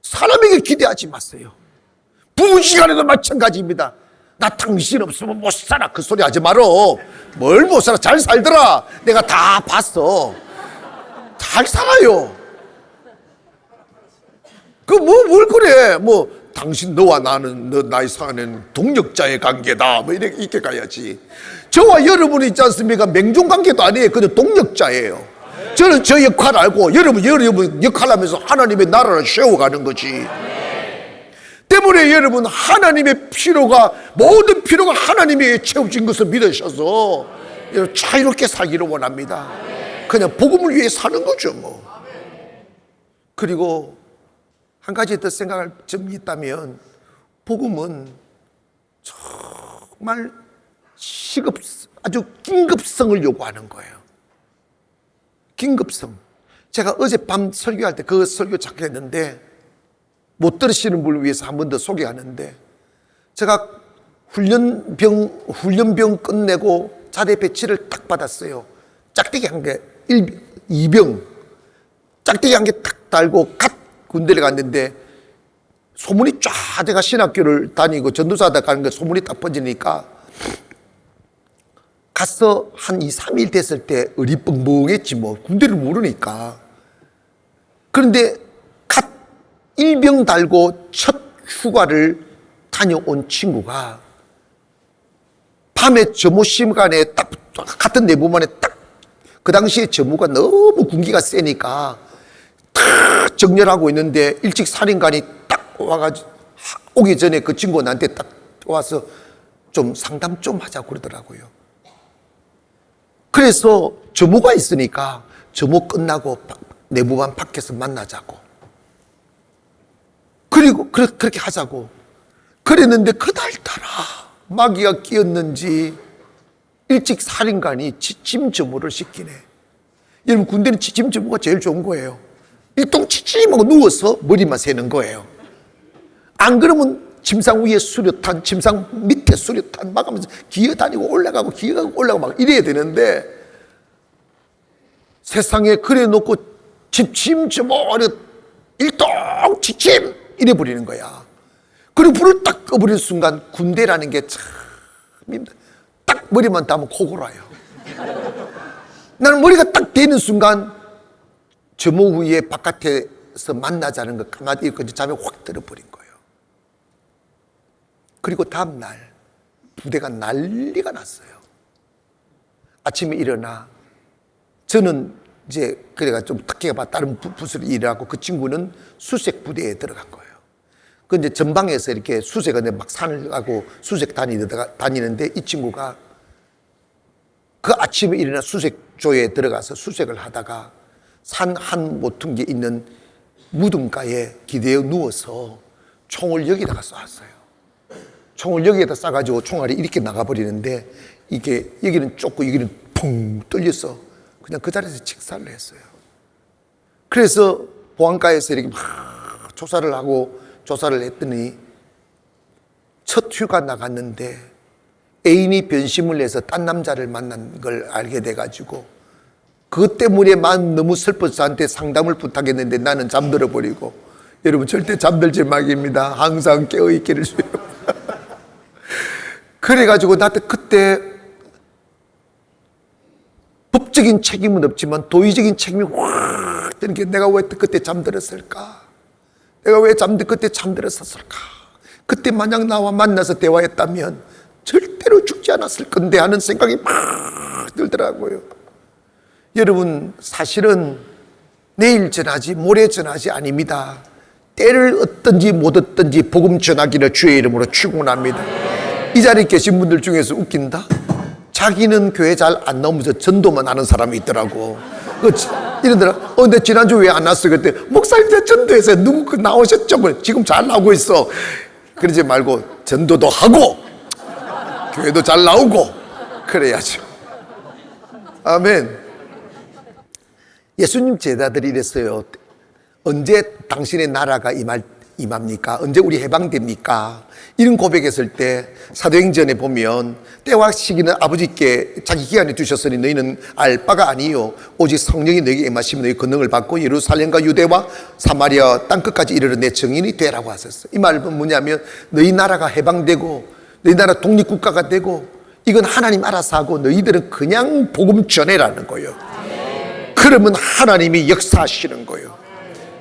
사람에게 기대하지 마세요. 부부 시간에도 마찬가지입니다. 나 당신 없으면 못 살아. 그 소리 하지 말어. 뭘 못 살아? 잘 살더라. 내가 다 봤어. 잘 살아요. 뭘 그래. 당신 너와 나는 너 나의 사는 동력자의 관계다. 이렇게 가야지. 저와 여러분이 있지 않습니까? 맹종 관계도 아니에요. 그냥 동력자예요. 저는 저 역할 알고 여러분 역할 하면서 하나님의 나라를 세워가는 거지. 때문에 여러분 하나님의 모든 필요가 하나님에게 채워진 것을 믿으셔서 자유롭게 살기를 원합니다. 그냥 복음을 위해 사는 거죠 뭐. 그리고 한 가지 더 생각할 점이 있다면 복음은 정말 아주 긴급성을 요구하는 거예요. 긴급성. 제가 어젯밤 설교할 때 그 설교 작했는데 못 들으시는 분을 위해서 한 번 더 소개하는데, 제가 훈련병 끝내고 자대 배치를 딱 받았어요. 짝대기 한 개, 2병 짝대기 한 개 딱 달고 갓 군대를 갔는데 소문이 쫙, 제가 신학교를 다니고 전도사다 가는 거 소문이 딱 퍼지니까 가서 한 2, 3일 됐을 때 어리뻥뻥했지 뭐. 군대를 모르니까. 그런데 갓 일병 달고 첫 휴가를 다녀온 친구가 밤에 점호 시간에 딱 같은 내부만에 딱 그 당시에 점호가 너무 군기가 세니까 딱 정렬하고 있는데 일찍 살인관이 딱 와가지고 오기 전에 그 친구가 나한테 딱 와서 좀 상담 좀 하자고 그러더라고요. 그래서 점호가 있으니까 점호 끝나고 내부반 밖에서 만나자고. 그리고 그렇게 하자고 그랬는데 그날따라 마귀가 끼었는지 일찍 살인관이 지침 점호를 시키네. 여러분 군대는 지침 점호가 제일 좋은 거예요. 일동 치침하고 누워서 머리만 세는 거예요. 안 그러면 침상 위에 수류탄, 침상 밑에 수류탄 막 하면서 기어다니고 올라가고 기어가고 올라가고 막 이래야 되는데 세상에 그래 놓고 집침 점호 일동 지침 이래 버리는 거야. 그리고 불을 딱 꺼버리는 순간 군대라는 게 참 힘들어. 딱 머리만 닿으면 코골아요. 나는 머리가 딱 되는 순간 점호 후에 바깥에서 만나자는 거 가만히 있고 잠에 확 들어버린 거예요. 그리고 다음날 부대가 난리가 났어요. 아침에 일어나 저는 이제 그래가 좀 특혜가 봐 다른 부서를 일하고 그 친구는 수색 부대에 들어간 거예요. 그 이제 전방에서 이렇게 수색을 막 산을 가고 수색 다니는데 이 친구가 그 아침에 일어나 수색조에 들어가서 수색을 하다가 산 한 모퉁이에 있는 무덤가에 기대어 누워서 총을 여기다가 쐈어요. 총을 여기에다 쏴가지고 총알이 이렇게 나가버리는데 이게 여기는 좁고 여기는 펑 뚫려서 그냥 그 자리에서 직사를 했어요. 그래서 보안과에서 이렇게 막 조사를 하고 조사를 했더니 첫 휴가 나갔는데 애인이 변심을 해서 딴 남자를 만난 걸 알게 돼가지고 그것 때문에 마음 너무 슬퍼서 저한테 상담을 부탁했는데 나는 잠들어 버리고, 여러분 절대 잠들지 말입니다. 항상 깨어있기를 주요. 그래가지고 나한테 그때 법적인 책임은 없지만 도의적인 책임이 확 드는 게 내가 왜 그때 잠들었을까? 내가 왜 그때 잠들었을까? 그때 만약 나와 만나서 대화했다면 절대로 죽지 않았을 건데 하는 생각이 막 들더라고요. 여러분 사실은 내일 전하지 모레 전하지 아닙니다. 때를 얻든지 못 얻든지 복음 전하기를 주의 이름으로 축원합니다. 이 자리에 계신 분들 중에서 웃긴다. 자기는 교회 잘 안 나오면서 전도만 하는 사람이 있더라고. 이러더라. 근데 지난주 왜 안 왔어? 그때 목사님 전도해서 누구 나오셨죠? 지금 잘 나오고 있어. 그러지 말고 전도도 하고 교회도 잘 나오고 그래야죠. 아멘. 예수님 제자들이 이랬어요. 언제 당신의 나라가 임합니까? 언제 우리 해방됩니까? 이런 고백했을 때 사도행전에 보면 때와 시기는 아버지께 자기 기한에 주셨으니 너희는 알 바가 아니요 오직 성령이 너희에게 임하시면 너희 권능을 받고 예루살렘과 유대와 사마리아 땅끝까지 이르러 내 증인이 되라고 하셨어요. 이 말은 뭐냐면 너희 나라가 해방되고 너희 나라 독립국가가 되고 이건 하나님 알아서 하고 너희들은 그냥 복음 전해라는 거예요. 그러면 하나님이 역사하시는 거예요.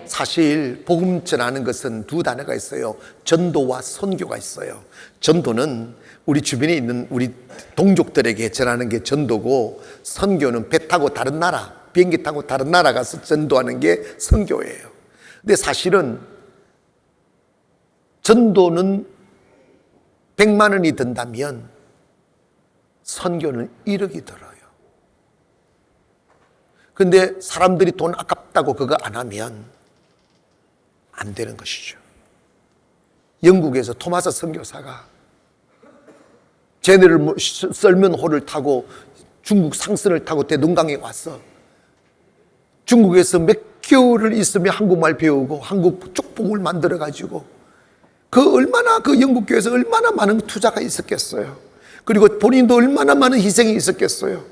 사실 복음 전하는 것은 두 단어가 있어요. 전도와 선교가 있어요. 전도는 우리 주변에 있는 우리 동족들에게 전하는 게 전도고, 선교는 배 타고 다른 나라, 비행기 타고 다른 나라 가서 전도하는 게 선교예요. 근데 사실은 전도는 100만 원이 든다면 선교는 1억이 들어요. 근데 사람들이 돈 아깝다고 그거 안 하면 안 되는 것이죠. 영국에서 토마스 선교사가 쟤네를 썰면호를 타고 중국 상선을 타고 대동강에 와서 중국에서 몇 개월을 있으며 한국말 배우고 한국 쪽복을 만들어 가지고 그 얼마나 그 영국 교회에서 얼마나 많은 투자가 있었겠어요. 그리고 본인도 얼마나 많은 희생이 있었겠어요.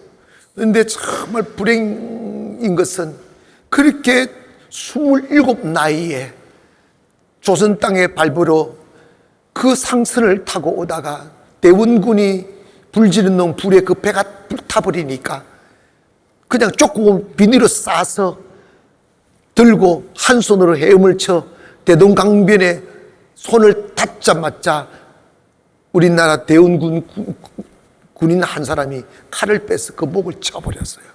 그런데 정말 불행인 것은 그렇게 27 나이에 조선 땅에 밟으러 그 상선을 타고 오다가 대원군이 불지른 놈 불에 그 배가 불타버리니까 그냥 조금 비닐로 싸서 들고 한 손으로 헤엄을 쳐 대동강변에 손을 닿자마자 우리나라 대원군 군인 한 사람이 칼을 빼서 그 목을 쳐버렸어요.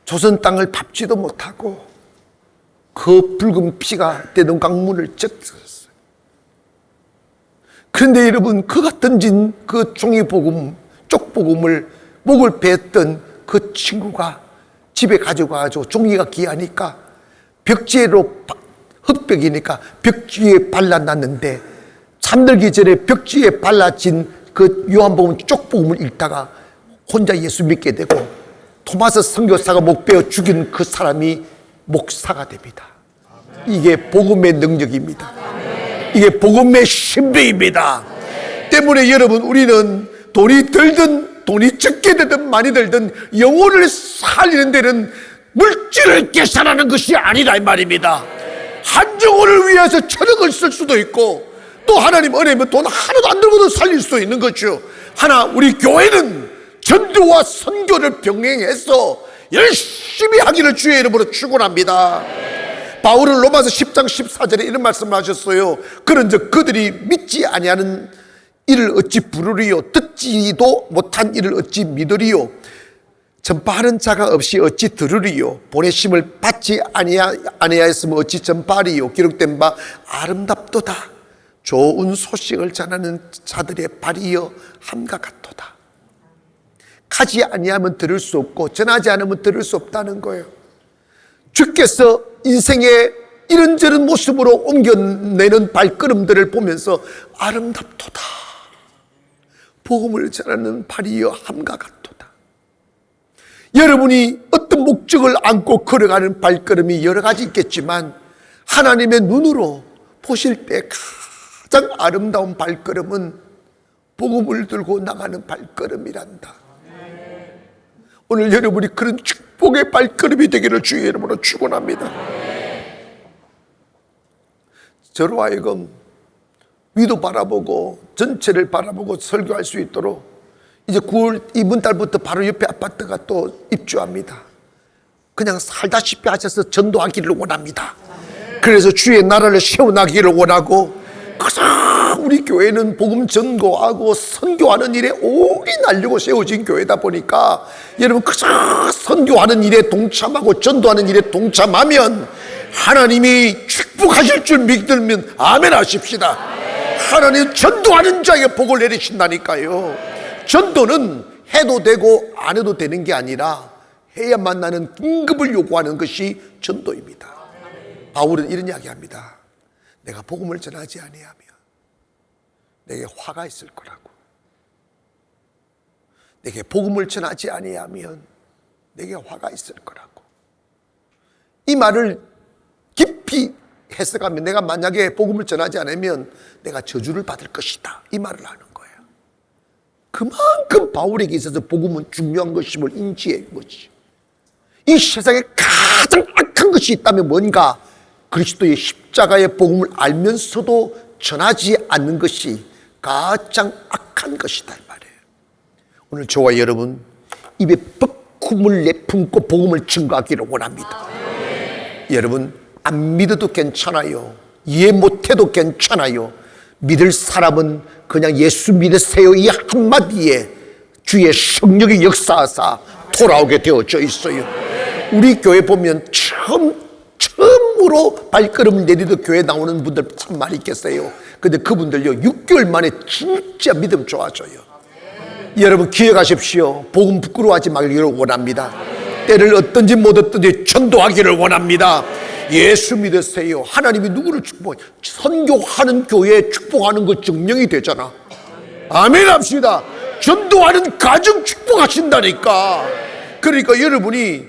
조선 땅을 밟지도 못하고 그 붉은 피가 대동강문을 적셨어요. 그런데 여러분, 그가 던진 그 종이복음, 쪽복음을 목을 베었던 그 친구가 집에 가져가서 종이가 귀하니까 벽지로 흙벽이니까 벽지에 발라놨는데 잠들기 전에 벽지에 발라진 그 요한복음 쪽복음을 읽다가 혼자 예수 믿게 되고 토마스 선교사가 목 베어 죽인 그 사람이 목사가 됩니다. 이게 복음의 능력입니다. 이게 복음의 신비입니다. 때문에 여러분, 우리는 돈이 들든 돈이 적게 되든 많이 들든 영혼을 살리는 데는 물질을 계산하는 것이 아니라 이 말입니다. 한 영혼을 위해서 천억을 쓸 수도 있고, 또 하나님 은혜면 돈 하나도 안 들고도 살릴 수도 있는 거죠. 하나 우리 교회는 전도와 선교를 병행해서 열심히 하기를 주의 이름으로 축원합니다. 바울은 로마서 10장 14절에 이런 말씀을 하셨어요. 그런즉 그들이 믿지 아니하는 이를 어찌 부르리요, 듣지도 못한 이를 어찌 믿으리요, 전파하는 자가 없이 어찌 들으리요, 보내심을 받지 아니하였으면 어찌 전파하리요. 기록된 바 아름답도다. 좋은 소식을 전하는 자들의 발이여 함과 같도다. 가지 아니하면 들을 수 없고 전하지 않으면 들을 수 없다는 거예요. 주께서 인생의 이런저런 모습으로 옮겨내는 발걸음들을 보면서 아름답도다. 복음을 전하는 발이여 함과 같도다. 여러분이 어떤 목적을 안고 걸어가는 발걸음이 여러 가지 있겠지만 하나님의 눈으로 보실 때 가장 아름다운 발걸음은 복음을 들고 나가는 발걸음이란다. 오늘 여러분이 그런 축복의 발걸음이 되기를 주의 이름으로 축원합니다. 저로 하여금 위도 바라보고 전체를 바라보고 설교할 수 있도록 이제 9월 이번 달부터 바로 옆에 아파트가 또 입주합니다. 그냥 살다시피 하셔서 전도하기를 원합니다. 그래서 주의 나라를 세워나기를 원하고, 우리 교회는 복음 전도하고 선교하는 일에 오래 날려고 세워진 교회다 보니까 여러분 선교하는 일에 동참하고 전도하는 일에 동참하면 하나님이 축복하실 줄 믿으면 아멘 하십시다. 하나님 전도하는 자에게 복을 내리신다니까요. 전도는 해도 되고 안 해도 되는 게 아니라 해야만 나는 긴급을 요구하는 것이 전도입니다. 바울은 이런 이야기합니다. 내가 복음을 전하지 아니하면 내게 화가 있을 거라고. 내게 복음을 전하지 아니하면 내게 화가 있을 거라고. 이 말을 깊이 해석하면 내가 만약에 복음을 전하지 않으면 내가 저주를 받을 것이다, 이 말을 하는 거예요. 그만큼 바울에게 있어서 복음은 중요한 것임을 인지한 거지. 이 세상에 가장 악한 것이 있다면 뭔가? 그리스도의 십자가의 복음을 알면서도 전하지 않는 것이 가장 악한 것이다, 이 말이에요. 오늘 저와 여러분 입에 벅꿈을 내품고 복음을 증거하기를 원합니다. 여러분 안 믿어도 괜찮아요. 이해 못해도 괜찮아요. 믿을 사람은 그냥 예수 믿으세요 이 한마디에 주의 성령이 역사하사 돌아오게 되어져 있어요. 우리 교회 보면 처음으로 발걸음을 내디도 교회 나오는 분들 참 많이 있겠어요. 근데 그분들요 6개월 만에 진짜 믿음 좋아져요. 여러분 기억하십시오. 복음 부끄러워하지 말기를 원합니다. 때를 얻든지 못 얻든지 전도하기를 원합니다. 예수 믿으세요. 하나님이 누구를 축복해? 선교하는 교회에 축복하는 거 증명이 되잖아. 아멘 합시다. 전도하는 가정 축복하신다니까. 그러니까 여러분이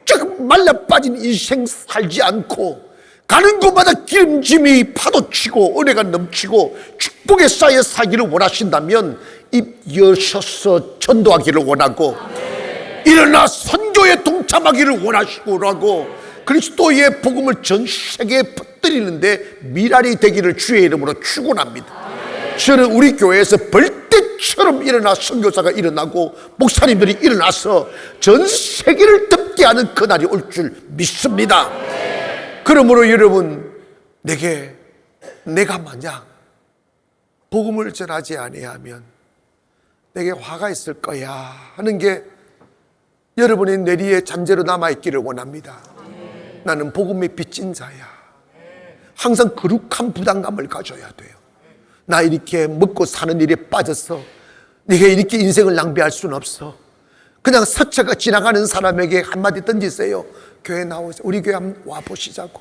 삐쩍 말라빠진 인생 살지 않고 가는 곳마다 기름짐이 파도치고 은혜가 넘치고 축복에 쌓여 살기를 원하신다면 입 여셔서 전도하기를 원하고, 일어나 선교에 동참하기를 원하시고, 그리스도의 복음을 전 세계에 퍼뜨리는데 미랄이 되기를 주의 이름으로 축원합니다. 저는 우리 교회에서 벌떼처럼 일어나 선교사가 일어나고 목사님들이 일어나서 전 세계를 덮게 하는 그날이 올 줄 믿습니다. 그러므로 여러분, 내가 만약 복음을 전하지 아니하면 내게 화가 있을 거야 하는 게 여러분의 뇌리에 잠재로 남아있기를 원합니다. 나는 복음에 빚진 자야. 항상 거룩한 부담감을 가져야 돼요. 나 이렇게 먹고 사는 일에 빠져서 네가 이렇게 인생을 낭비할 수는 없어. 그냥 스쳐가 지나가는 사람에게 한마디 던지세요. 교회 나오세요. 우리 교회 한번 와보시자고.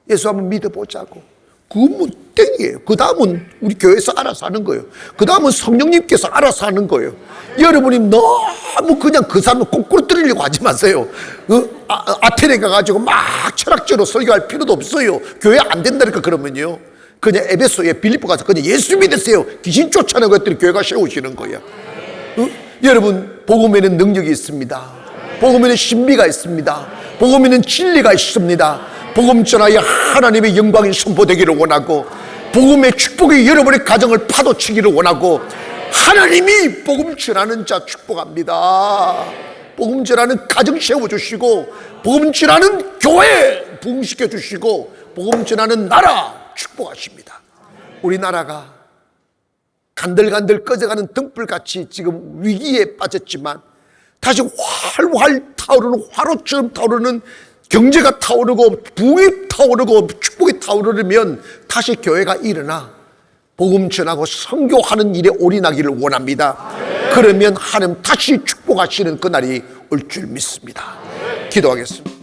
예수 한번 믿어보자고. 그건 땡이에요. 그 다음은 우리 교회에서 알아서 하는 거예요. 그 다음은 성령님께서 알아서 하는 거예요. 여러분이 너무 그냥 그 사람을 거꾸로 때리려고 하지 마세요. 아테네 가가지고 막 철학적으로 설교할 필요도 없어요. 교회 안 된다니까. 그러면요, 그냥 에베소에 빌립보 가서 그냥 예수 믿으세요. 귀신 쫓아내고 했더니 교회가 세우시는 거야. 여러분, 복음에는 능력이 있습니다. 복음에는 신비가 있습니다. 복음에는 진리가 있습니다. 복음 전하여 하나님의 영광이 선포되기를 원하고, 복음의 축복이 여러분의 가정을 파도치기를 원하고, 하나님이 복음 전하는 자 축복합니다. 복음 전하는 가정 세워주시고, 복음 전하는 교회 부흥시켜 주시고, 복음 전하는 나라 축복하십니다. 우리나라가 간들간들 꺼져가는 등불같이 지금 위기에 빠졌지만 다시 활활 타오르는, 화로처럼 타오르는 경제가 타오르고 부흥이 타오르고 축복이 타오르면 다시 교회가 일어나 복음 전하고 선교하는 일에 올인하기를 원합니다. 그러면 하나님 다시 축복하시는 그날이 올 줄 믿습니다. 기도하겠습니다.